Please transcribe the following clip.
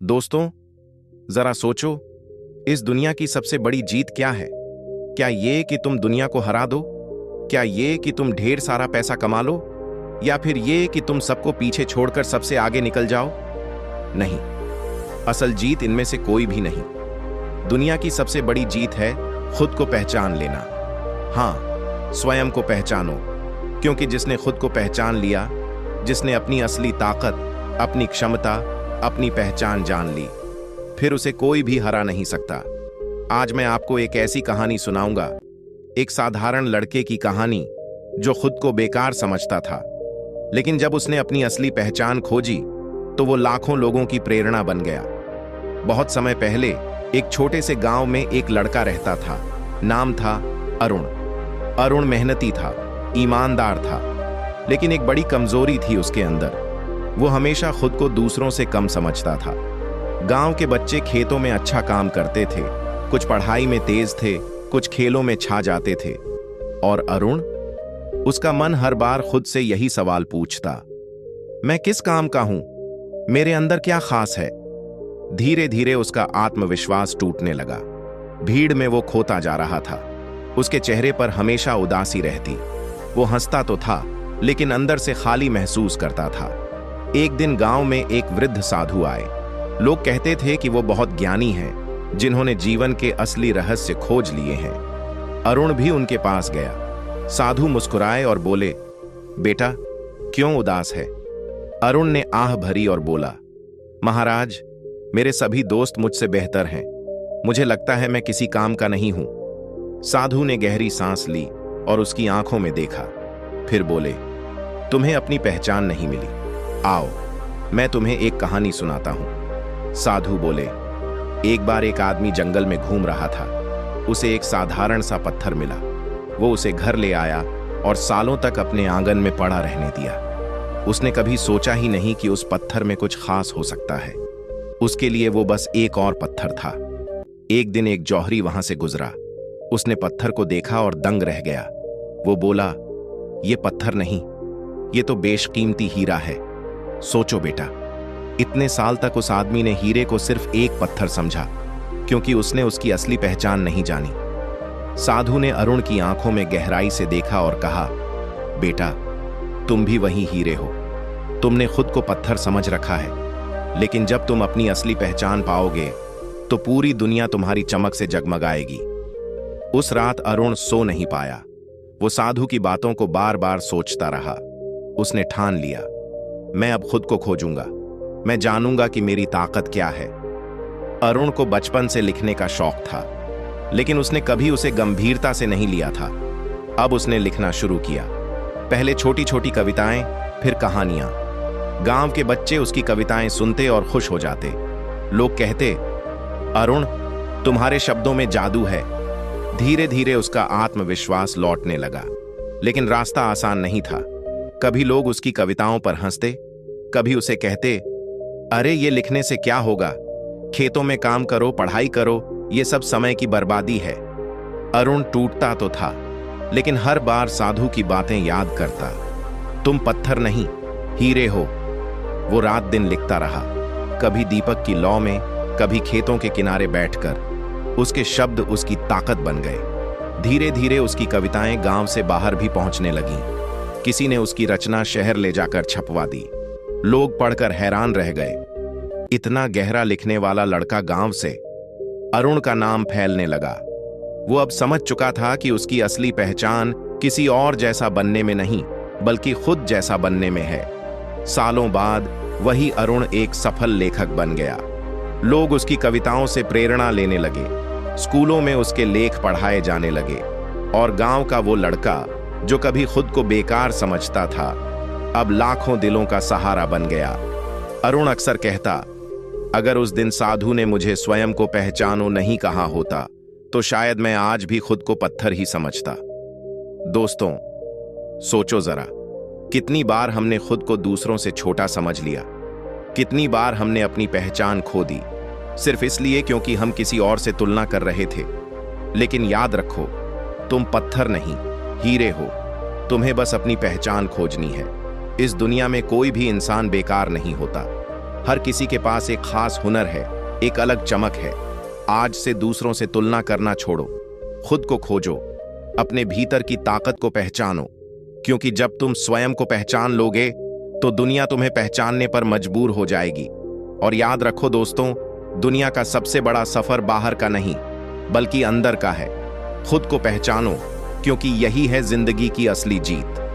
दोस्तों, जरा सोचो, इस दुनिया की सबसे बड़ी जीत क्या है? क्या ये कि तुम दुनिया को हरा दो? क्या ये कि तुम ढेर सारा पैसा कमा लो? या फिर ये कि तुम सबको पीछे छोड़कर सबसे आगे निकल जाओ? नहीं, असल जीत इनमें से कोई भी नहीं। दुनिया की सबसे बड़ी जीत है खुद को पहचान लेना। हाँ, स्वयं को पहचानो, क्योंकि जिसने खुद को पहचान लिया, जिसने अपनी असली ताकत, अपनी क्षमता, अपनी पहचान जान ली, फिर उसे कोई भी हरा नहीं सकता। आज मैं आपको एक ऐसी कहानी सुनाऊंगा, एक साधारण लड़के की कहानी जो खुद को बेकार समझता था, लेकिन जब उसने अपनी असली पहचान खोजी तो वो लाखों लोगों की प्रेरणा बन गया। बहुत समय पहले एक छोटे से गांव में एक लड़का रहता था। नाम था अरुण। अरुण मेहनती था, ईमानदार था, लेकिन एक बड़ी कमजोरी थी उसके अंदर। वो हमेशा खुद को दूसरों से कम समझता था। गांव के बच्चे खेतों में अच्छा काम करते थे, कुछ पढ़ाई में तेज थे, कुछ खेलों में छा जाते थे, और अरुण, उसका मन हर बार खुद से यही सवाल पूछता, मैं किस काम का हूं? मेरे अंदर क्या खास है? धीरे धीरे उसका आत्मविश्वास टूटने लगा। भीड़ में वो खोता जा रहा था। उसके चेहरे पर हमेशा उदासी रहती। वो हंसता तो था, लेकिन अंदर से खाली महसूस करता था। एक दिन गांव में एक वृद्ध साधु आए। लोग कहते थे कि वो बहुत ज्ञानी हैं, जिन्होंने जीवन के असली रहस्य खोज लिए हैं। अरुण भी उनके पास गया। साधु मुस्कुराए और बोले, बेटा, क्यों उदास है? अरुण ने आह भरी और बोला, महाराज, मेरे सभी दोस्त मुझसे बेहतर हैं। मुझे लगता है मैं किसी काम का नहीं हूं। साधु ने गहरी सांस ली और उसकी आंखों में देखा। फिर बोले, तुम्हें अपनी पहचान नहीं मिली। आओ, मैं तुम्हें एक कहानी सुनाता हूं। साधु बोले, एक बार एक आदमी जंगल में घूम रहा था। उसे एक साधारण सा पत्थर मिला। वो उसे घर ले आया और सालों तक अपने आंगन में पड़ा रहने दिया। उसने कभी सोचा ही नहीं कि उस पत्थर में कुछ खास हो सकता है। उसके लिए वो बस एक और पत्थर था। एक दिन एक जौहरी वहां से गुजरा। उसने पत्थर को देखा और दंग रह गया। वो बोला, ये पत्थर नहीं, ये तो बेशकीमती हीरा है। सोचो बेटा, इतने साल तक उस आदमी ने हीरे को सिर्फ एक पत्थर समझा, क्योंकि उसने उसकी असली पहचान नहीं जानी। साधु ने अरुण की आंखों में गहराई से देखा और कहा, बेटा, तुम भी वही हीरे हो। तुमने खुद को पत्थर समझ रखा है, लेकिन जब तुम अपनी असली पहचान पाओगे तो पूरी दुनिया तुम्हारी चमक से जगमगाएगी। उस रात अरुण सो नहीं पाया। वो साधु की बातों को बार बार सोचता रहा। उसने ठान लिया, मैं अब खुद को खोजूंगा। मैं जानूंगा कि मेरी ताकत क्या है। अरुण को बचपन से लिखने का शौक था, लेकिन उसने कभी उसे गंभीरता से नहीं लिया था। अब उसने लिखना शुरू किया। पहले छोटी छोटी कविताएं, फिर कहानियां। गांव के बच्चे उसकी कविताएं सुनते और खुश हो जाते। लोग कहते, अरुण, तुम्हारे शब्दों में जादू है। धीरे धीरे उसका आत्मविश्वास लौटने लगा, लेकिन रास्ता आसान नहीं था। कभी लोग उसकी कविताओं पर हंसते, कभी उसे कहते, अरे ये लिखने से क्या होगा? खेतों में काम करो, पढ़ाई करो, ये सब समय की बर्बादी है। अरुण टूटता तो था, लेकिन हर बार साधु की बातें याद करता। तुम पत्थर नहीं, हीरे हो। वो रात दिन लिखता रहा, कभी दीपक की लौ में, कभी खेतों के किनारे बैठकर। उसके शब्द उसकी ताकत बन गए। धीरे धीरे उसकी कविताएं गांव से बाहर भी पहुंचने लगीं। किसी ने उसकी रचना शहर ले जाकर छपवा दी। लोग पढ़कर हैरान रह गए। इतना गहरा लिखने वाला लड़का गांव से। अरुण का नाम फैलने लगा। वो अब समझ चुका था कि उसकी असली पहचान किसी और जैसा बनने में नहीं, बल्कि खुद जैसा बनने में है। सालों बाद वही अरुण एक सफल लेखक बन गया। लोग उसकी कविताओं से प्रेरणा लेने लगे। स्कूलों में उसके लेख पढ़ाए जाने लगे, और गांव का वो लड़का जो कभी खुद को बेकार समझता था, अब लाखों दिलों का सहारा बन गया। अरुण अक्सर कहता, अगर उस दिन साधु ने मुझे स्वयं को पहचानो नहीं कहा होता, तो शायद मैं आज भी खुद को पत्थर ही समझता। दोस्तों, सोचो जरा, कितनी बार हमने खुद को दूसरों से छोटा समझ लिया। कितनी बार हमने अपनी पहचान खो दी, सिर्फ इसलिए क्योंकि हम किसी और से तुलना कर रहे थे। लेकिन याद रखो, तुम पत्थर नहीं, हीरे हो। तुम्हें बस अपनी पहचान खोजनी है। इस दुनिया में कोई भी इंसान बेकार नहीं होता। हर किसी के पास एक खास हुनर है, एक अलग चमक है। आज से दूसरों से तुलना करना छोड़ो, खुद को खोजो, अपने भीतर की ताकत को पहचानो, क्योंकि जब तुम स्वयं को पहचान लोगे तो दुनिया तुम्हें पहचानने पर मजबूर हो जाएगी। और याद रखो दोस्तों, दुनिया का सबसे बड़ा सफर बाहर का नहीं बल्कि अंदर का है। खुद को पहचानो, क्योंकि यही है जिंदगी की असली जीत।